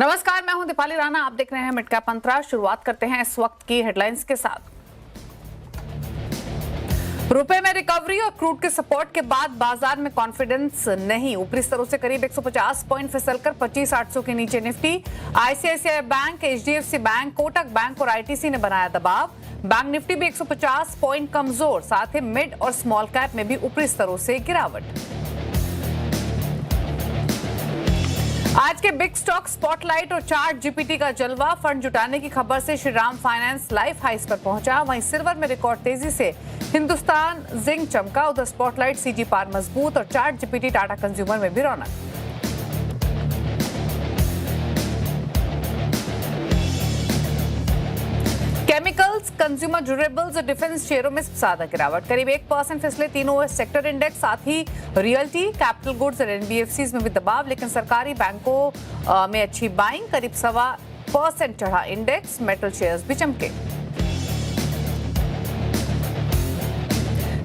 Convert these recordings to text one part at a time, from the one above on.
नमस्कार, मैं हूं दीपाली राणा। आप देख रहे हैं मिड कैप मंत्रा। शुरुआत करते हैं इस वक्त की हेडलाइंस के साथ। रुपए में रिकवरी और क्रूड के सपोर्ट के बाद बाजार में कॉन्फिडेंस नहीं। ऊपरी स्तरों से करीब 150 पॉइंट फिसलकर 25,800 के नीचे Nifty. ICICI bank, HDFC bank, Kotak bank और आईटीसी ने बनाया दबाव। बैंक निफ्टी भी 150 पॉइंट कमजोर। साथ ही मिड और स्मॉल कैप में भी ऊपरी स्तरों से गिरावट। आज के बिग स्टॉक स्पॉटलाइट और चार्ट जीपीटी का जलवा। फंड जुटाने की खबर से श्रीराम फाइनेंस लाइफ हाइस पर पहुंचा। वहीं सिल्वर में रिकॉर्ड तेजी से हिंदुस्तान जिंक चमका। उधर स्पॉटलाइट सीजी पार मजबूत और चार्ट जीपीटी टाटा कंज्यूमर में भी रौनक। केमिकल्स, कंज्यूमर ड्यूरेबल्स और डिफेंस शेयरों में ज्यादा गिरावट। करीब 1% फिसले तीनों सेक्टर इंडेक्स। साथ ही रियल्टी, कैपिटल गुड्स और एनबीएफसीज में भी दबाव। लेकिन सरकारी बैंकों में अच्छी बाइंग। करीब 1.25% चढ़ा इंडेक्स। मेटल शेयर्स भी चमके।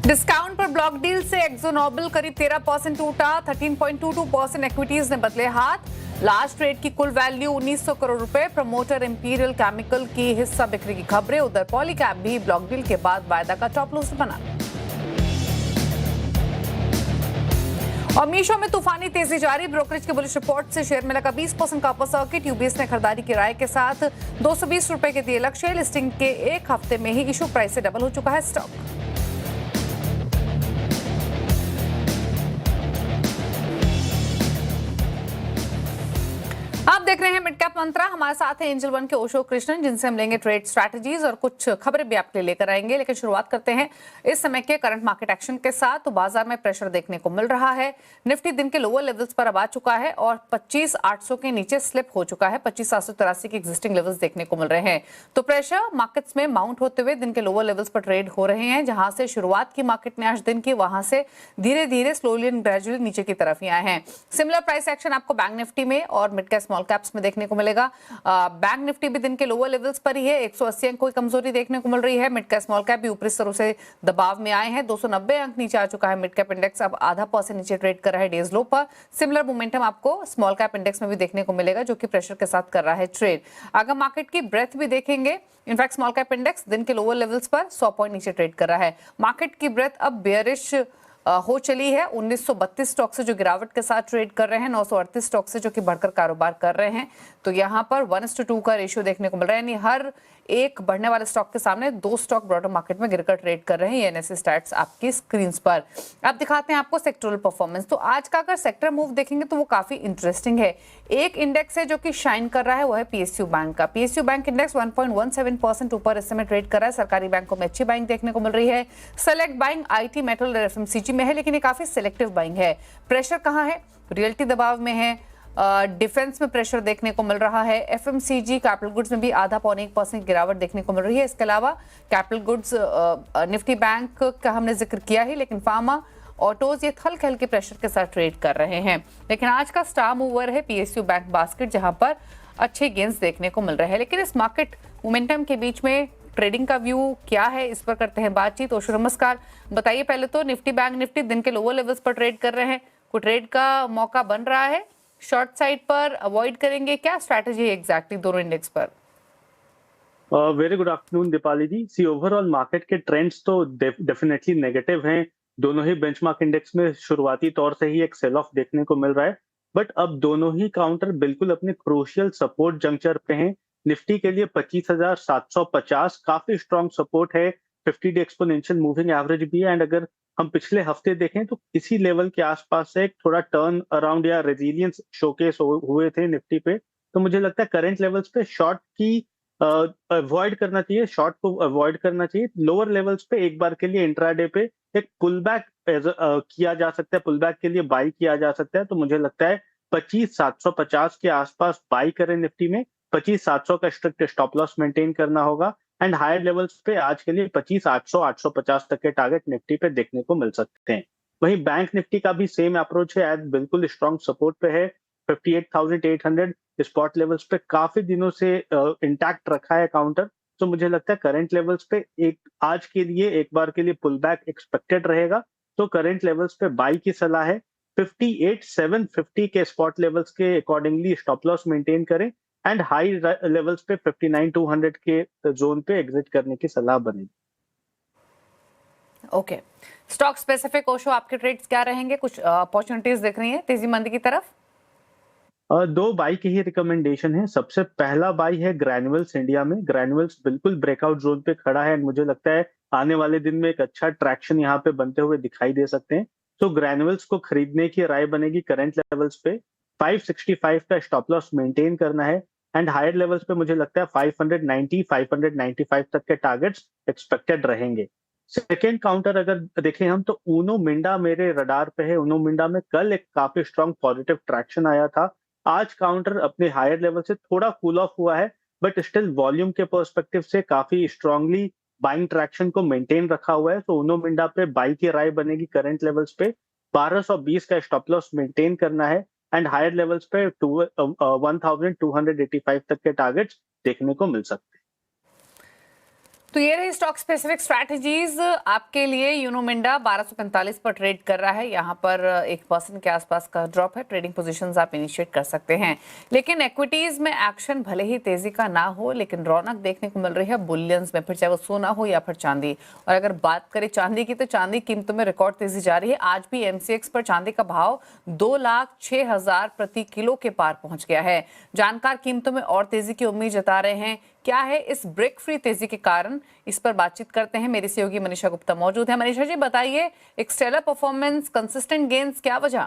डिस्काउंट पर ब्लॉक डील से एक्सोनोबल करीब 13% टूटा। 13.22% इक्विटीज ने बदले हाथ। लास्ट ट्रेड की कुल वैल्यू 1900 करोड़ रुपए। प्रमोटर इंपीरियल केमिकल की हिस्सा बिक्री की खबरें। उधर पॉलीकैप भी ब्लॉक डील के बाद वायदा का टॉप लूजर बना। और मीशो में तूफानी तेजी जारी। ब्रोकरेज के बुलिश रिपोर्ट से शेयर में लगा 20% का अपर सर्किट। यूबीएस ने खरीदारी की राय के साथ 220 रुपए के दिए लक्ष्य। लिस्टिंग के एक हफ्ते में ही इशू प्राइस से डबल हो चुका है स्टॉक। आप देख रहे हैं मिड कैप मंत्रा। हमारे साथ है एंजल वन के ओशो कृष्णन, जिनसे हम लेंगे ट्रेड स्ट्रैटेजीज और कुछ खबरें भी आपके लिए लेकर आएंगे। लेकिन शुरुआत करते हैं इस समय के करंट मार्केट एक्शन के साथ। तो बाजार में प्रेशर देखने को मिल रहा है। निफ्टी दिन के लोअर लेवल्स पर अब आ चुका है और 25,800 के नीचे स्लिप हो चुका है। 25,783 के एग्जिस्टिंग लेवल्स देखने को मिल रहे हैं। तो प्रेशर मार्केट्स में माउंट होते हुए दिन के लोअर लेवल्स पर ट्रेड हो रहे हैं। जहां से शुरुआत की मार्केट ने आज दिन की, वहां से धीरे धीरे स्लोली एंड ग्रेजुअली नीचे की तरफ ही आए हैं। सिमिलर प्राइस एक्शन आपको बैंक निफ्टी में और मिड कैप स्मॉल कैप्स में देखने को मिलेगा। बैंक निफ्टी भी दिन के लोअर लेवल्स पर ही है। 180 अंक कोई कमजोरी देखने को मिल रही है। मिड कैप स्मॉल कैप भी ऊपरी स्तरों से दबाव में आए हैं। 290 अंक नीचे आ चुका है मिड कैप इंडेक्स। अब आधा % नीचे ट्रेड कर रहा है डेज लो पर। सिमिलर मोमेंटम आपको स्मॉल कैप इंडेक्स में भी देखने को मिलेगा, जो कि प्रेशर के साथ कर रहा है ट्रेड। अगर मार्केट की ब्रेथ भी देखेंगे, इनफैक्ट स्मॉल कैप इंडेक्स दिन के लोअर लेवल्स पर 100 पॉइंट नीचे ट्रेड कर रहा है। मार्केट की ब्रेथ अब बेयरिश हो चली है। 1932 स्टॉक से जो गिरावट के साथ ट्रेड कर रहे हैं, 938 स्टॉक से जो कि बढ़कर कारोबार कर रहे हैं। तो यहाँ पर 1:2 का रेशियो देखने को मिल रहा है। यानी हर एक बढ़ने वाले स्टॉक के सामने 2 स्टॉक ब्रॉडर मार्केट में गिरकर ट्रेड कर रहे हैं। ये एनएससी स्टैट्स आपकी स्क्रीन पर। अब दिखाते हैं आपको सेक्टरल परफॉर्मेंस। तो आज का अगर सेक्टर मूव देखेंगे तो वो काफी इंटरेस्टिंग है। एक इंडेक्स है जो कि शाइन कर रहा है, वो है पीएसयू बैंक का। पीएसयू बैंक इंडेक्स 1.17% ऊपर इस समय ट्रेड कर रहा है। सरकारी बैंकों में अच्छी बाइंग देखने को मिल रही है। सेलेक्ट बाइंग आईटी, मेटल और एफएमसीजी में है, लेकिन ये काफी सिलेक्टिव बाइंग है। प्रेशर कहाँ है? रियल्टी दबाव में है। डिफेंस में प्रेशर देखने को मिल रहा है। एफएमसीजी, कैपिटल गुड्स में भी आधा पौने 1% गिरावट देखने को मिल रही है। इसके अलावा कैपिटल गुड्स, निफ्टी बैंक का हमने जिक्र किया ही, लेकिन फार्मा, ऑटोज ये हल्के हल्के प्रेशर के साथ ट्रेड कर रहे हैं। लेकिन आज का स्टार मूवर है पीएसयू बैंक बास्केट, जहां पर अच्छे गेंस देखने को मिल रहे हैं। लेकिन इस मार्केट मोमेंटम के बीच में ट्रेडिंग का व्यू क्या है, इस पर करते हैं बातचीत। ओशो नमस्कार, बताइए पहले तो निफ्टी बैंक निफ्टी दिन के लोअर लेवल्स पर ट्रेड कर रहे हैं। कोई ट्रेड का मौका बन रहा है? शॉर्ट साइड पर अवॉइड करेंगे? क्या स्ट्रैटेजी है एग्जैक्टली दोनों इंडेक्स पर? वेरी गुड आफ्टरनून दीपाली जी। सी ओवरऑल मार्केट के ट्रेंड्स तो डेफिनेटली नेगेटिव हैं। दोनों ही बेंचमार्क इंडेक्स में शुरुआती तौर से ही एक सेल ऑफ देखने को मिल रहा है, बट अब दोनों ही काउंटर बिल्कुल अपने क्रूशियल सपोर्ट जंक्चर पे हैं। निफ्टी के लिए 25,750 काफी स्ट्रॉन्ग सपोर्ट है। 50 डे एक्सपोनेंशियल मूविंग एवरेज भी है। एंड अगर हम पिछले हफ्ते देखें तो इसी लेवल के आसपास से एक थोड़ा टर्न अराउंड या रेजिलियंस शोकेस हुए थे निफ्टी पे। तो मुझे लगता है करंट लेवल्स पे शॉर्ट की अवॉइड करना चाहिए, शॉर्ट को अवॉइड करना चाहिए। लोअर लेवल्स पे एक बार के लिए इंट्राडे पे एक पुल बैक किया जा सकता है, पुल बैक के लिए बाई किया जा सकता है। तो मुझे लगता है 25,750 के आसपास बाई करें निफ्टी में। 25,700 का स्ट्रिक्ट स्टॉप लॉस मेंटेन करना होगा। एंड हायर लेवल्स पे आज के लिए 25,800 850 तक के टारगेट निफ्टी पे देखने को मिल सकते हैं। वहीं बैंक निफ्टी का भी सेम अप्रोच है, आज बिल्कुल स्ट्रॉन्ग सपोर्ट पे है। 58,800 स्पॉट लेवल्स पे काफी दिनों से इंटैक्ट रखा है काउंटर। तो मुझे लगता है करंट लेवल्स पे एक आज के लिए एक बार के लिए पुल बैक एक्सपेक्टेड रहेगा। तो करंट लेवल्स पे बाई की सलाह है। 58,750 के स्पॉट लेवल्स के अकॉर्डिंगली स्टॉप लॉस मेंटेन करें एंड हाई लेवल्स पे 59,200 के जोन पे एग्जिट करने की सलाह बनेगी। ओके, स्टॉक स्पेसिफिक ओशो आपके ट्रेड्स क्या रहेंगे? कुछ अपॉर्चुनिटीज दिख रही हैं तेजी मंदी की तरफ? दो बाई की ही रिकमेंडेशन है। सबसे पहला बाई है ग्रैन्युअल्स इंडिया में। ग्रैन्युअल्स बिल्कुल ब्रेकआउट जोन पे खड़ा है, मुझे लगता है आने वाले दिन में एक अच्छा ट्रैक्शन यहाँ पे बनते हुए दिखाई दे सकते हैं। तो ग्रैन्युअल्स को खरीदने की राय बनेगी करंट लेवल्स पे 565 का स्टॉप लॉस मेंटेन करना है एंड हायर लेवल्स पे मुझे लगता है 590 595 तक के टारगेट्स एक्सपेक्टेड रहेंगे। सेकेंड काउंटर अगर देखें हम तो ऊनो मिंडा मेरे रडार पे है। ऊनो मिंडा में कल एक काफी स्ट्रॉन्ग पॉजिटिव ट्रैक्शन आया था। आज काउंटर अपने हायर लेवल से थोड़ा कूल ऑफ हुआ है, बट स्टिल वॉल्यूम के पर्सपेक्टिव से काफी स्ट्रांगली बाइंग ट्रैक्शन को मेंटेन रखा हुआ है। तो उनो मिंडा पे बाई की राय बनेगी करंट लेवल्स पे 1220 का स्टॉप लॉस मेंटेन करना है एंड हायर लेवल्स पे 1285 तक के टारगेट्स देखने को मिल सकते हैं। तो ये रही स्टॉक स्पेसिफिक स्ट्रैटेजीज आपके लिए। यूनोमिंडा 1245 पर ट्रेड कर रहा है, यहाँ पर 1% के आसपास का ड्रॉप है। ट्रेडिंग पोजीशंस आप इनिशिएट कर सकते हैं, लेकिन इक्विटीज में एक्शन भले ही तेजी का ना हो, लेकिन रौनक देखने को मिल रही है बुलियंस में, फिर चाहे वो सोना हो या फिर चांदी। और अगर बात करें चांदी की, तो चांदी कीमतों में रिकॉर्ड तेजी जारी है। आज भी एमसीएक्स पर चांदी का भाव 2,06,000 प्रति किलो के पार पहुंच गया है। जानकार कीमतों में और तेजी की उम्मीद जता रहे हैं। क्या है इस ब्रेक फ्री तेजी के कारण, इस पर बातचीत करते हैं। मेरी सहयोगी मनीषा गुप्ता मौजूद है। मनीषा जी बताइए, एक स्टेलर परफॉर्मेंस, कंसिस्टेंट गेन्स, क्या वजह?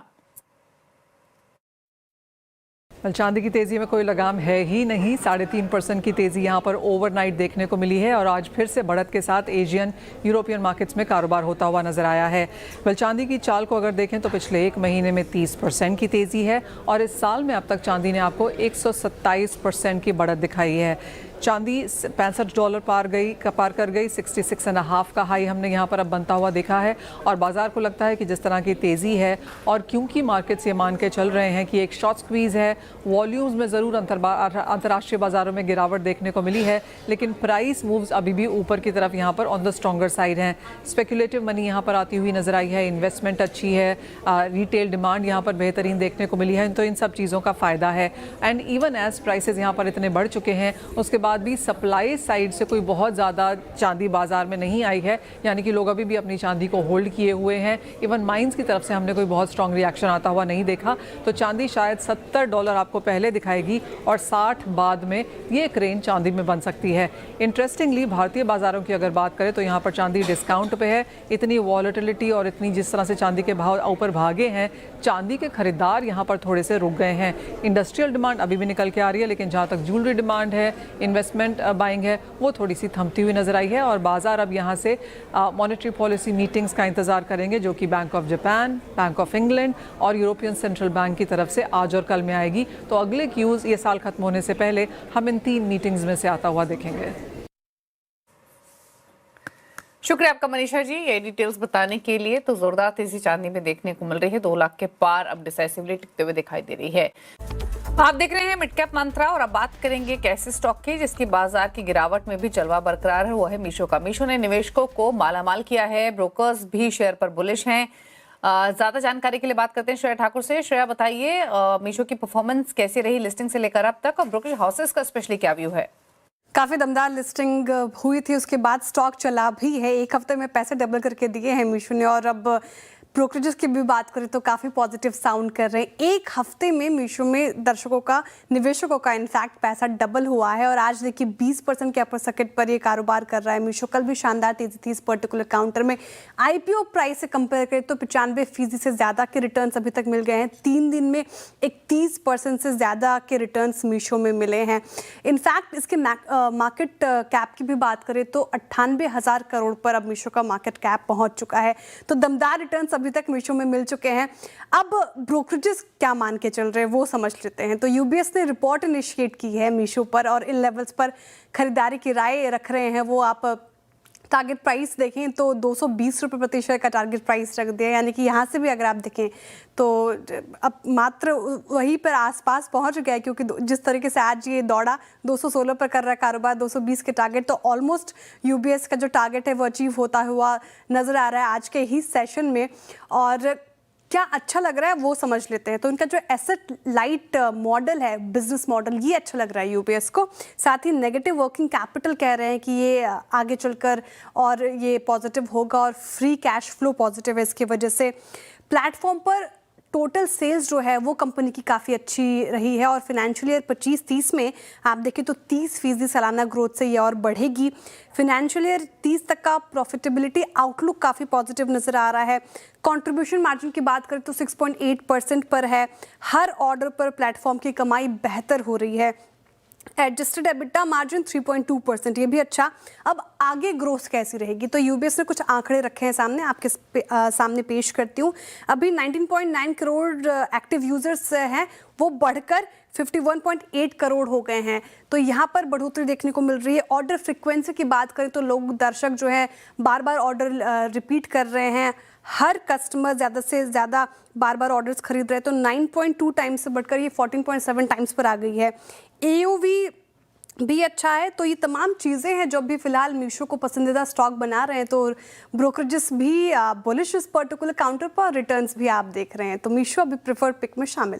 चांदी की तेजी में कोई लगाम है ही नहीं। 3.5% की तेजी यहां पर ओवरनाइट देखने को मिली है और आज फिर से बढ़त के साथ एशियन यूरोपियन मार्केट्स में कारोबार होता हुआ नजर आया है। चांदी की चाल को अगर देखें तो पिछले एक महीने में 30% की तेजी है और इस साल में अब तक चांदी ने आपको 127% की बढ़त दिखाई है। चांदी $65 पार कर गई। 66.5 का हाई हमने यहाँ पर अब बनता हुआ देखा है और बाजार को लगता है कि जिस तरह की तेज़ी है और क्योंकि मार्केट्स ये मान के चल रहे हैं कि एक शॉर्ट स्क्वीज़ है, वॉल्यूम्स में ज़रूर अंतर्राष्ट्रीय बाज़ारों में गिरावट देखने को मिली है, लेकिन प्राइस मूव्स अभी भी ऊपर की तरफ यहाँ पर ऑन द स्ट्रॉन्गर साइड हैं। स्पेकुलेटिव मनी यहाँ पर आती हुई नज़र आई है, इन्वेस्टमेंट अच्छी है, रिटेल डिमांड यहाँ पर बेहतरीन देखने को मिली है, तो इन सब चीज़ों का फ़ायदा है। एंड इवन एज प्राइसेस यहाँ पर इतने बढ़ चुके हैं, उसके बाद भी सप्लाई साइड से कोई बहुत ज़्यादा चांदी बाजार में नहीं आई है, यानी कि लोग अभी भी अपनी चांदी को होल्ड किए हुए हैं। इवन माइंस की तरफ से हमने कोई बहुत स्ट्रॉन्ग रिएक्शन आता हुआ नहीं देखा। तो चांदी शायद $70 आपको पहले दिखाएगी और 60 बाद में ये एक रेंज चांदी में बन सकती है। इंटरेस्टिंगली भारतीय बाजारों की अगर बात करें तो यहाँ पर चांदी डिस्काउंट पे है। इतनी वॉलेटिलिटी और इतनी जिस तरह से चांदी के भाव ऊपर भागे हैं, चांदी के खरीदार यहाँ पर थोड़े से रुक गए हैं। इंडस्ट्रियल डिमांड अभी भी निकल के आ रही है, लेकिन जहाँ तक ज्वेलरी डिमांड है, इन्वेस्टमेंट बाइंग है, वो थोड़ी सी थमती हुई नजर आई है। और बाजार अब यहाँ से मॉनेटरी पॉलिसी मीटिंग्स का इंतजार करेंगे, जो कि bank of Japan, bank of England और यूरोपियन सेंट्रल बैंक की तरफ से आज और कल में आएगी। तो अगले क्यूज ये साल खत्म होने से पहले हम इन 3 मीटिंग्स में से आता हुआ देखेंगे। शुक्रिया आपका मनीषा जी, ये डिटेल्स बताने के लिए। तो जोरदार तेजी चांदी में देखने को मिल रही है, 2 लाख के पार अब डिसाइसिवली टिकते हुए दिखाई दे रही है। आप देख रहे हैं मिड कैप मंत्रा और अब बात करेंगे एक ऐसे स्टॉक की जिसकी बाजार की गिरावट में भी जलवा बरकरार है, वो है मीशो का। मीशो ने निवेशकों को मालामाल किया है, ब्रोकर्स भी शेयर पर बुलिश हैं। ज्यादा जानकारी के लिए बात करते हैं श्रेया ठाकुर से। श्रेया बताइए, मीशो की परफॉर्मेंस कैसी रही लिस्टिंग से लेकर अब तक, और ब्रोकरेज हाउसेस का स्पेशली क्या व्यू है? काफ़ी दमदार लिस्टिंग हुई थी, उसके बाद स्टॉक चला भी है। एक हफ्ते में पैसे डबल करके दिए हैं मीशो ने, और अब ब्रोकरेजेस की भी बात करें तो काफ़ी पॉजिटिव साउंड कर रहे हैं। एक हफ्ते में मीशो में दर्शकों का, निवेशकों का इनफैक्ट पैसा डबल हुआ है और आज देखिए 20% के अपर सर्किट पर ये कारोबार कर रहा है मीशो। कल भी शानदार तेजी थी इस पर्टिकुलर काउंटर में। आईपीओ प्राइस से कंपेयर करें तो 95% से ज़्यादा के रिटर्न्स अभी तक मिल गए हैं। 3 दिन में 31% से ज़्यादा के रिटर्न्स मीशो में मिले हैं। इनफैक्ट इसके मार्केट कैप की भी बात करें तो 98,000 करोड़ पर अब मीशो का मार्केट कैप पहुँच चुका है। तो दमदार रिटर्न्स अभी तक मीशो में मिल चुके हैं। अब ब्रोकरेजेस क्या मान के चल रहे हैं वो समझ लेते हैं। तो यूबीएस ने रिपोर्ट इनिशिएट की है मीशो पर और इन लेवल्स पर खरीदारी की राय रख रहे हैं। वो आप टारगेट प्राइस देखें तो 220 रुपये प्रति शेयर का टारगेट प्राइस रख दिया, यानी कि यहाँ से भी अगर आप देखें तो अब मात्र वहीं पर आसपास पहुँच गया है, क्योंकि जिस तरीके से आज ये दौड़ा 216 पर कर रहा है कारोबार, 220 के टारगेट, तो ऑलमोस्ट यूबीएस का जो टारगेट है वो अचीव होता हुआ नज़र आ रहा है आज के ही सेशन में। और क्या अच्छा लग रहा है वो समझ लेते हैं। तो इनका जो एसेट लाइट मॉडल है, बिजनेस मॉडल, ये अच्छा लग रहा है यूबीएस को। साथ ही नेगेटिव वर्किंग कैपिटल कह रहे हैं कि ये आगे चलकर और ये पॉजिटिव होगा और फ्री कैश फ्लो पॉजिटिव है। इसकी वजह से प्लेटफॉर्म पर टोटल सेल्स जो है वो कंपनी की काफ़ी अच्छी रही है और फिनेंशियल ईयर 25-30 में आप देखें तो 30% सालाना ग्रोथ से ये और बढ़ेगी। फिनेंशियल ईयर 30 तक का प्रॉफिटेबिलिटी आउटलुक काफ़ी पॉजिटिव नज़र आ रहा है। कंट्रीब्यूशन मार्जिन की बात करें तो 6.8% पर है। हर ऑर्डर पर प्लेटफॉर्म की कमाई बेहतर हो रही है। एडजस्टेड एबिटा मार्जिन 3.2%, ये भी अच्छा। अब आगे ग्रोथ कैसी रहेगी, तो यूबीएस ने कुछ आंकड़े रखे हैं सामने, आपके सामने पेश करती हूँ। अभी 19.9 करोड़ एक्टिव यूजर्स हैं, वो बढ़कर 51.8 करोड़ हो गए हैं। तो यहाँ पर बढ़ोतरी देखने को मिल रही है। ऑर्डर फ्रिक्वेंसी की बात करें तो लोग, दर्शक जो है बार बार ऑर्डर रिपीट कर रहे हैं। हर कस्टमर ज़्यादा से ज़्यादा बार बार ऑर्डर्स खरीद रहे हैं। तो 9.2 टाइम्स से बढ़कर ये 14.7 टाइम्स पर आ गई है। एओवी भी अच्छा है। तो ये तमाम चीज़ें हैं जो अभी फिलहाल मीशो को पसंदीदा स्टॉक बना रहे हैं। तो ब्रोकरेजेस भी बुलिश इस पर्टिकुलर काउंटर पर, रिटर्न्स भी आप देख रहे हैं। तो मीशो अभी प्रेफर्ड पिक में शामिल।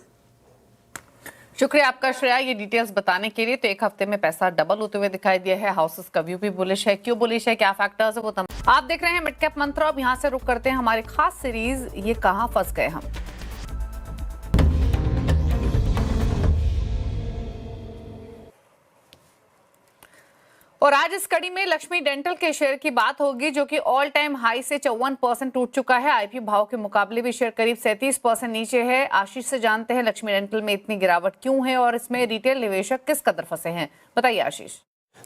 शुक्रिया आपका श्रेया, ये डिटेल्स बताने के लिए। तो एक हफ्ते में पैसा डबल होते हुए दिखाई दिया है। हाउसेस का व्यू भी बुलिश है। क्यों बुलिश है, क्या फैक्टर्स है, वो आप देख रहे हैं मिड कैप मंत्र। अब यहाँ से रुक करते हैं हमारी खास सीरीज ये कहां फंस गए हम। और आज इस कड़ी में लक्ष्मी डेंटल के शेयर की बात होगी, जो कि ऑल टाइम हाई से 54% टूट चुका है। आईपीओ भाव के मुकाबले भी शेयर करीब 37% नीचे है। आशीष से जानते हैं लक्ष्मी डेंटल में इतनी गिरावट क्यों है और इसमें रिटेल निवेशक किस कदर फंसे हैं। बताइए आशीष।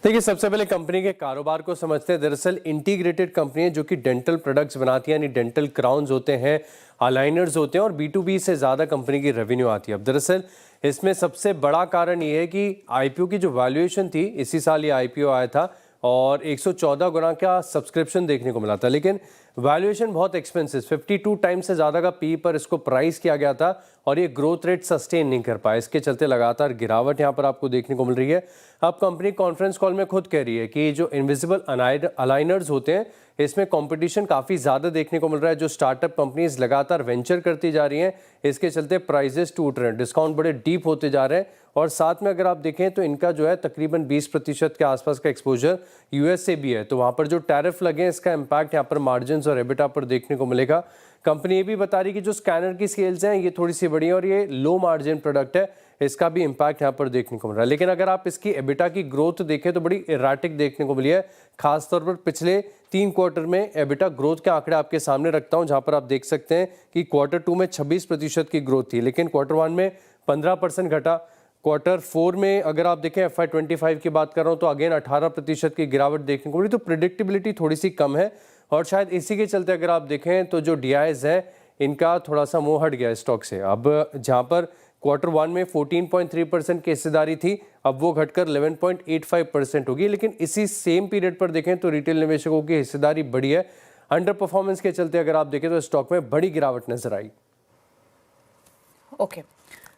देखिए, सबसे पहले कंपनी के कारोबार को समझते हैं। दरअसल इंटीग्रेटेड कंपनी है जो कि डेंटल प्रोडक्ट्स बनाती है, यानी डेंटल क्राउन्स होते हैं, अलाइनर्स होते हैं और B2B से ज़्यादा कंपनी की रेवेन्यू आती है। अब दरअसल इसमें सबसे बड़ा कारण ये है कि आईपीओ की जो वैल्यूएशन थी, इसी साल ये आईपीओ आया था और 114 गुना का सब्सक्रिप्शन देखने को मिला था, लेकिन वैल्यूएशन बहुत एक्सपेंसिव, 52 टाइम्स से ज़्यादा का पी पर इसको प्राइस किया गया था और ये ग्रोथ रेट सस्टेन नहीं कर पाया। इसके चलते लगातार गिरावट यहाँ पर आपको देखने को मिल रही है। अब कंपनी कॉन्फ्रेंस कॉल में खुद कह रही है कि जो इनविजिबल अलाइनर्स होते हैं इसमें कंपटीशन काफ़ी ज़्यादा देखने को मिल रहा है। जो स्टार्टअप कंपनीज लगातार वेंचर करती जा रही हैं, इसके चलते प्राइजेस टूट रहे हैं, डिस्काउंट बड़े डीप होते जा रहे हैं और साथ में अगर आप देखें तो इनका जो है तकरीबन 20% के आसपास का एक्सपोजर यूएस से भी है। तो वहाँ पर जो टैरिफ लगे हैं इसका इम्पैक्ट यहाँ पर मार्जिन और एबिटा पर देखने को मिलेगा। कंपनी ये भी बता रही है कि जो स्कैनर की सेल्स हैं ये थोड़ी सी बड़ी है और ये लो मार्जिन प्रोडक्ट है, इसका भी इम्पैक्ट यहाँ पर देखने को मिल रहा है। लेकिन अगर आप इसकी एबिटा की ग्रोथ देखें तो बड़ी इराटिक देखने को मिली है। खासतौर पर पिछले 3 क्वार्टर में एबिटा ग्रोथ के आंकड़े आपके सामने रखता हूँ, जहाँ पर आप देख सकते हैं कि क्वार्टर 2 में 26% की ग्रोथ थी, लेकिन क्वार्टर 1 में 15% घटा। क्वार्टर 4 में अगर आप देखें FY25 की बात कर रहा हूँ तो अगेन 18% की गिरावट देखने को मिली। तो प्रिडिक्टेबिलिटी थोड़ी सी कम है और शायद इसी के चलते अगर आप देखें तो जो DIs है इनका थोड़ा सा मुंह हट गया स्टॉक से। अब जहाँ पर क्वार्टर 1 में 14.3% की हिस्सेदारी थी, अब वो घटकर 11.85% होगी। लेकिन इसी सेम पीरियड पर देखें तो रिटेल निवेशकों की हिस्सेदारी बढ़ी है। अंडर परफॉर्मेंस के चलते अगर आप देखें तो स्टॉक में बड़ी गिरावट नजर आई। ओके,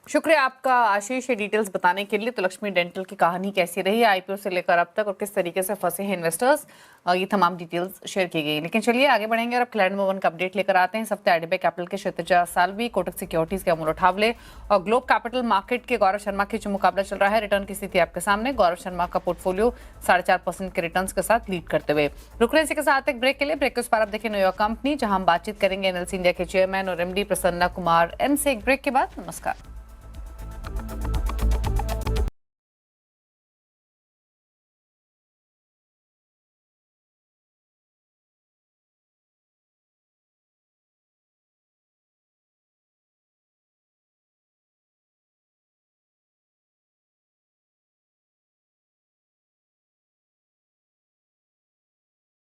शुक्रिया आपका आशीष ये डिटेल्स बताने के लिए। तो लक्ष्मी डेंटल की कहानी कैसी रही आईपीओ से लेकर अब तक और किस तरीके से फंसे हैं इन्वेस्टर्स, ये तमाम डिटेल्स शेयर की गई। लेकिन चलिए आगे बढ़ेंगे और अब खिलाड़ी नंबर 1 का अपडेट लेकर आते हैं। इस हफ्ते आईडीबीआई कैपिटल के क्षितिजा सालवी, कोटक सिक्योरिटीज के अमूल उठावले और ग्लोब कैपिटल मार्केट के गौरव शर्मा के जो मुकाबला चल रहा है। रिटर्न की स्थिति आपके सामने, गौरव शर्मा का पोर्टफोलियो 4.5% के रिटर्न के साथ लीड करते हुए। रुकरेंसी के साथ एक ब्रेक के लिए, ब्रेक के उस पर आप देखें न्यूयॉर्क कंपनी, जहां हम बातचीत करेंगे एनएलसी इंडिया के चेयरमैन और MD प्रसन्ना कुमार एन से। एक ब्रेक के बाद नमस्कार।